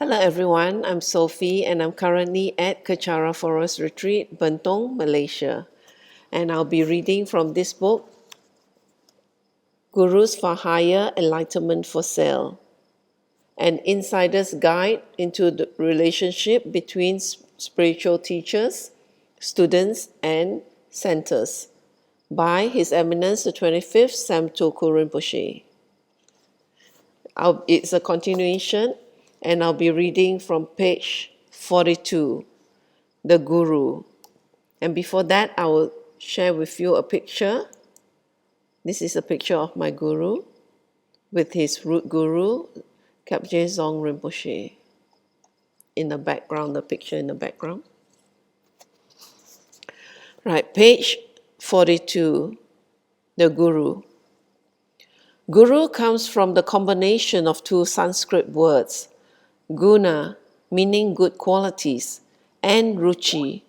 Hello everyone, I'm Sophie and I'm currently at Kechara Forest Retreat, Bentong, Malaysia. And I'll be reading from this book, Gurus for Hire, Enlightenment for Sale, an insider's guide into the relationship between spiritual teachers, students and centers, by His Eminence the 25th Samtuku Rinpoche. It's a continuation, and I'll be reading from page 42, the Guru. And before that, I will share with you a picture. This is a picture of my Guru with his root Guru, Kapje Zong Rinpoche, in the background, the picture in the background. Right, page 42, the Guru. Guru comes from the combination of two Sanskrit words, guna, meaning good qualities, and ruchi,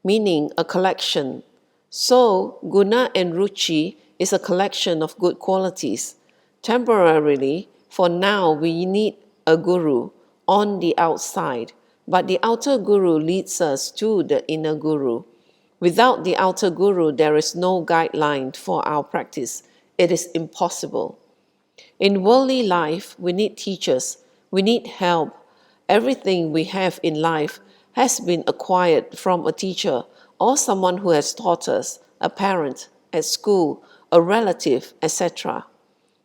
meaning a collection. So, guna and ruchi is a collection of good qualities. Temporarily, for now, we need a guru on the outside, but the outer guru leads us to the inner guru. Without the outer guru, there is no guideline for our practice. It is impossible. In worldly life, we need teachers, we need help. Everything we have in life has been acquired from a teacher or someone who has taught us, a parent, at school, a relative, etc.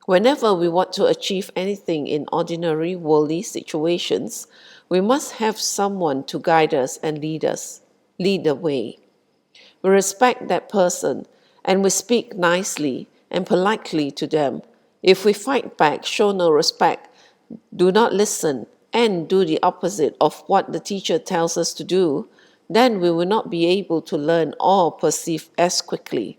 Whenever we want to achieve anything in ordinary worldly situations, we must have someone to guide us and lead the way. We respect that person and we speak nicely and politely to them. If we fight back, show no respect, do not listen, and do the opposite of what the teacher tells us to do, then we will not be able to learn or perceive as quickly.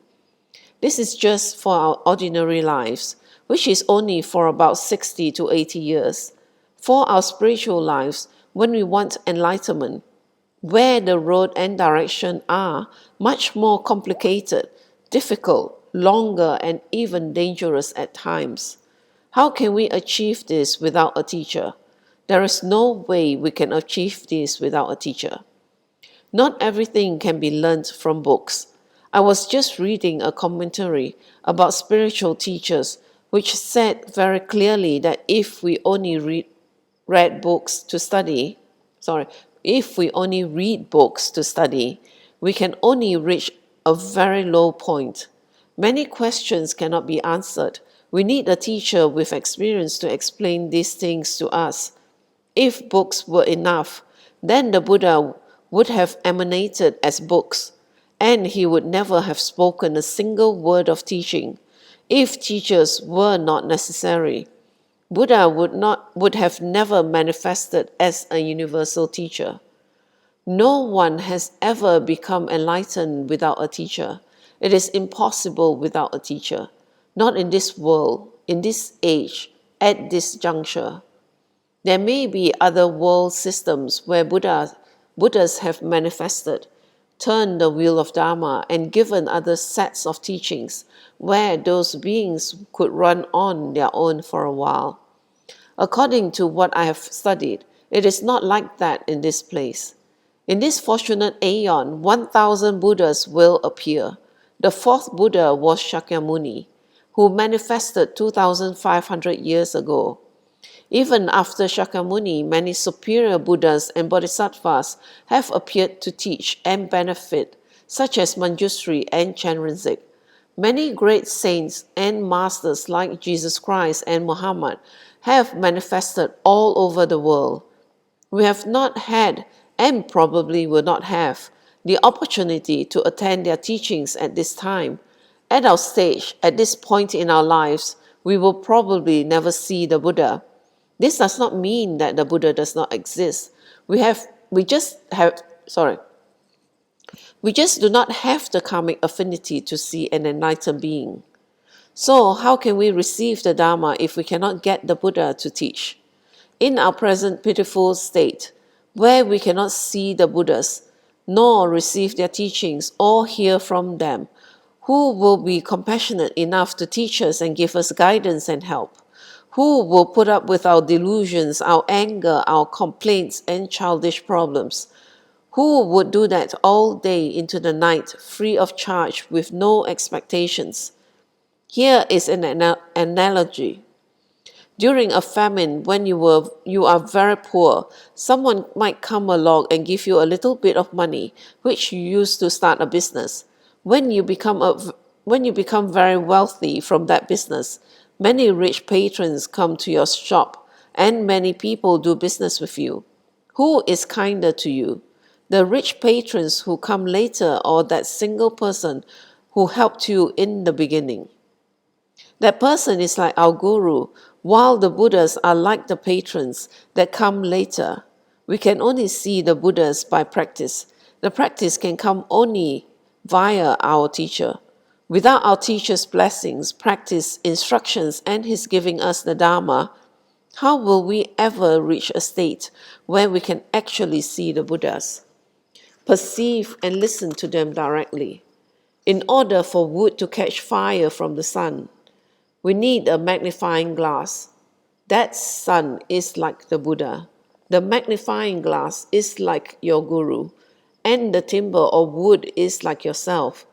This is just for our ordinary lives, which is only for about 60 to 80 years. For our spiritual lives, when we want enlightenment, where the road and direction are much more complicated, difficult, longer, and even dangerous at times. How can we achieve this without a teacher? There is no way we can achieve this without a teacher. Not everything can be learned from books. I was just reading a commentary about spiritual teachers which said very clearly that if we only read books to study, we can only reach a very low point. Many questions cannot be answered. We need a teacher with experience to explain these things to us. If books were enough, then the Buddha would have emanated as books, and he would never have spoken a single word of teaching. If teachers were not necessary, Buddha would have never manifested as a universal teacher. No one has ever become enlightened without a teacher. It is impossible without a teacher. Not in this world, in this age, at this juncture. There may be other world systems where Buddhas have manifested, turned the wheel of Dharma, and given other sets of teachings where those beings could run on their own for a while. According to what I have studied, it is not like that in this place. In this fortunate aeon, 1,000 Buddhas will appear. The fourth Buddha was Shakyamuni, who manifested 2,500 years ago. Even after Shakyamuni, many superior Buddhas and Bodhisattvas have appeared to teach and benefit, such as Manjushri and Chenrezig. Many great saints and masters like Jesus Christ and Muhammad have manifested all over the world. We have not had, and probably will not have, the opportunity to attend their teachings at this time. At our stage, at this point in our lives, we will probably never see the Buddha. This does not mean that the Buddha does not exist. We just do not have the karmic affinity to see an enlightened being. So how can we receive the Dharma if we cannot get the Buddha to teach? In our present pitiful state, where we cannot see the Buddhas, nor receive their teachings or hear from them, who will be compassionate enough to teach us and give us guidance and help? Who will put up with our delusions, our anger, our complaints, and childish problems? Who would do that all day into the night, free of charge, with no expectations? Here is an analogy. During a famine, when you are very poor, someone might come along and give you a little bit of money, which you use to start a business. When you become very wealthy from that business, many rich patrons come to your shop, and many people do business with you. Who is kinder to you? The rich patrons who come later, or that single person who helped you in the beginning? That person is like our guru, while the Buddhas are like the patrons that come later. We can only see the Buddhas by practice. The practice can come only via our teacher. Without our teacher's blessings, practice, instructions, and his giving us the Dharma, how will we ever reach a state where we can actually see the Buddhas, perceive and listen to them directly? In order for wood to catch fire from the sun, we need a magnifying glass. That sun is like the Buddha. The magnifying glass is like your guru, and the timber or wood is like yourself.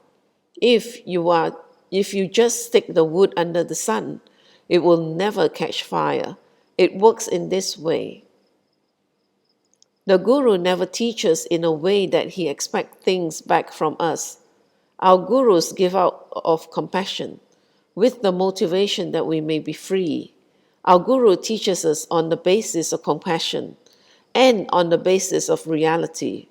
If you just stick the wood under the sun, it will never catch fire. It works in this way. The guru never teaches in a way that he expects things back from us. Our gurus give out of compassion, with the motivation that we may be free. Our guru teaches us on the basis of compassion and on the basis of reality.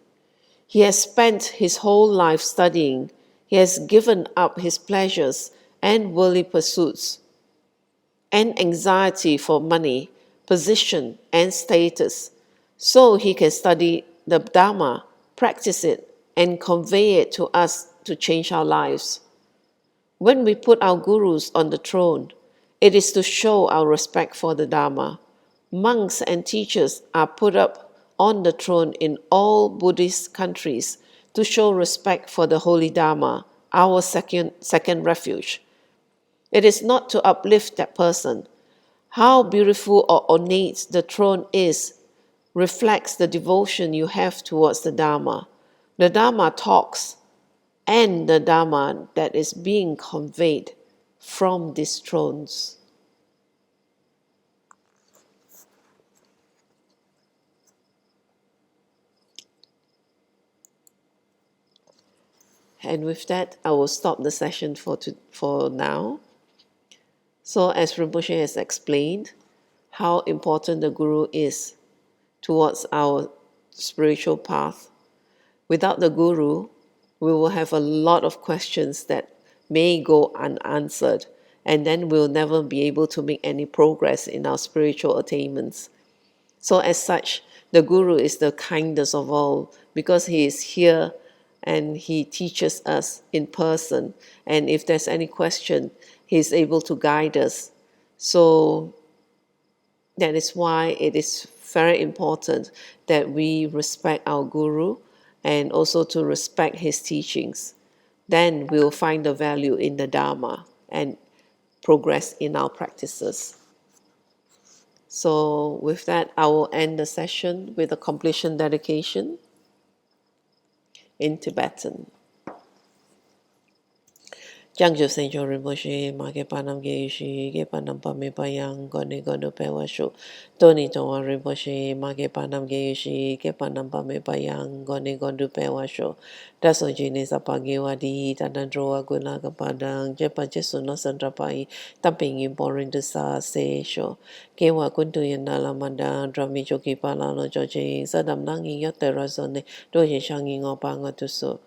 He has spent his whole life studying. He has given up his pleasures and worldly pursuits and anxiety for money, position, and status, so he can study the Dharma, practice it, and convey it to us to change our lives. When we put our gurus on the throne, it is to show our respect for the Dharma. Monks and teachers are put up on the throne in all Buddhist countries to show respect for the Holy Dharma, our second refuge. It is not to uplift that person. How beautiful or ornate the throne is reflects the devotion you have towards the Dharma. The Dharma talks, and the Dharma that is being conveyed from these thrones. And with that, I will stop the session for now. So as Rinpoche has explained, how important the Guru is towards our spiritual path. Without the Guru, we will have a lot of questions that may go unanswered, and then we'll never be able to make any progress in our spiritual attainments. So as such, the Guru is the kindest of all, because he is here and he teaches us in person. And if there's any question, he is able to guide us. So that is why it is very important that we respect our Guru and also to respect his teachings. Then we'll find the value in the Dharma and progress in our practices. So with that, I will end the session with a completion dedication in Tibetan. Jangjo Senjo Rinpoche, Make Panam Geishi, Ge Panam Pame Payang, Goni Godo Pewasho, Toni Toa Rinpoche, Make Panam Geishi, Ge Panam Pame Payang, Goni Godo Pewasho, Daso Jini Sapagi Wadi, Tanandroa Gunaga Padang, Jepa Jesu no Sandrapai, Tamping Imporin de Sa Se Sho, Kewa Kuntu Yandala Manda, Drami Joki Palano Joji, Sadam Nangi Yoterazone, Doji Shangi Opanga Tuso.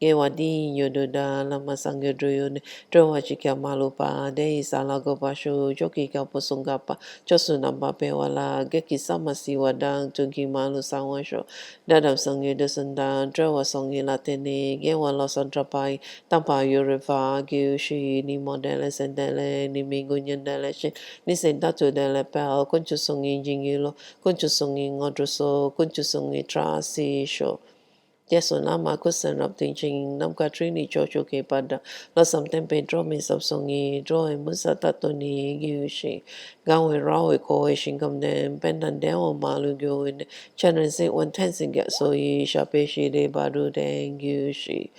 Gewadi yododa lama sangyo droyon drowa chikya malupa de isalago basho joki ka posungapa chosunamba pewala geki samasi wadang tunki malu sangwasho dadam sangyo desenda drowa songi latene gewa losantrapai tampa yurifa gyushi ni modele sendele ni mingu nyendele shin ni sendatu dele pel kunchu songi jingilo kunchu songi ngodroso kunchu songi trasi sho Yeso nama ko sanap ting ching nam ka trini cho cho ke pada la sam tempe dro mi sap songi dro e musa tato ni yu shi gang we raw we ko we shin kam den pen dan de o ma lu gyo in channel se one ten sing get so yi sha pe shi de ba du den yu shi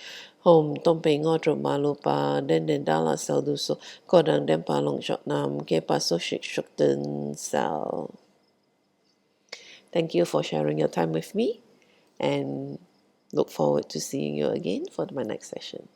home tom pe ngo tro ma lu pa den da la sao du so ko dan den pa long shot nam ke pa so shik shuk den sao. Thank you for sharing your time with me and look forward to seeing you again for my next session.